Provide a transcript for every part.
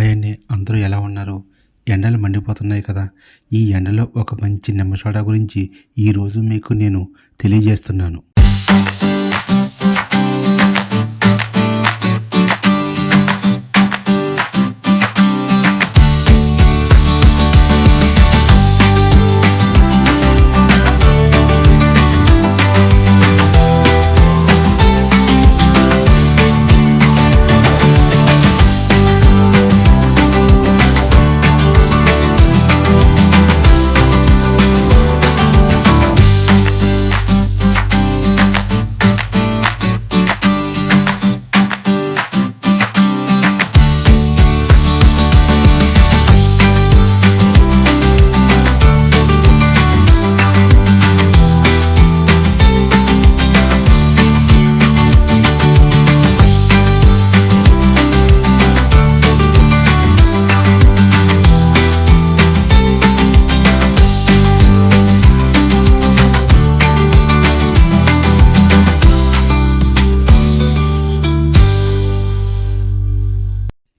Hi అండి. అందరూ ఎలా ఉన్నారు? ఎండలు మండిపోతున్నాయి కదా! ఈ ఎండలో ఒక మంచి నిమ్మ సోడా గురించి ఈరోజు మీకు నేను తెలియజేస్తున్నాను.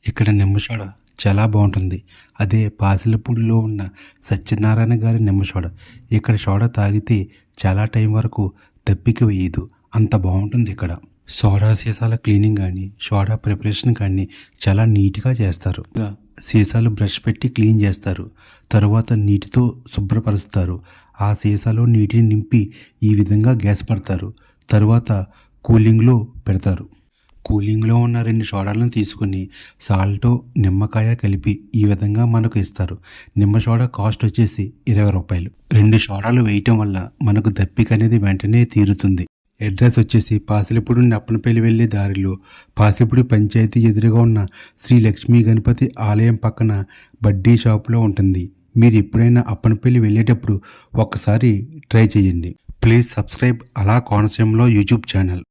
ఇక్కడ నిమ్మ సోడా చాలా బాగుంటుంది. అదే పాసిలపూడిలో ఉన్న సత్యనారాయణ గారి నిమ్మ సోడా. ఇక్కడ సోడా తాగితే చాలా టైం వరకు దప్పిక వేయదు, అంత బాగుంటుంది. ఇక్కడ సోడా సీసాల క్లీనింగ్ కానీ సోడా ప్రిపరేషన్ కానీ చాలా నీట్గా చేస్తారు. సీసాలు బ్రష్ పెట్టి క్లీన్ చేస్తారు, తరువాత నీటితో శుభ్రపరుస్తారు. ఆ సీసాలో నీటిని నింపి ఈ విధంగా గ్యాస్ పడతారు, తరువాత కూలింగ్లో పెడతారు. కూలింగ్లో ఉన్న 2 సోడాలను తీసుకుని సాల్ట్ నిమ్మకాయ కలిపి ఈ విధంగా మనకు ఇస్తారు. నిమ్మ సోడా కాస్ట్ వచ్చేసి 20 రూపాయలు. 2 సోడాలు వేయటం వల్ల మనకు దప్పిక అనేది వెంటనే తీరుతుంది. అడ్రస్ వచ్చేసి పాసిలపూడి నప్పనపల్లి వెళ్ళే దారిలో పాసిలపూడి పంచాయతీ ఎదురుగా ఉన్న శ్రీ లక్ష్మీ గణపతి ఆలయం పక్కన బడ్డీ షాపులో ఉంటుంది. మీరు ఎప్పుడైనా అప్పనపల్లి వెళ్ళేటప్పుడు ఒక్కసారి ట్రై చేయండి. ప్లీజ్ సబ్స్క్రైబ్ అలా కోనసీమలో యూట్యూబ్ ఛానల్.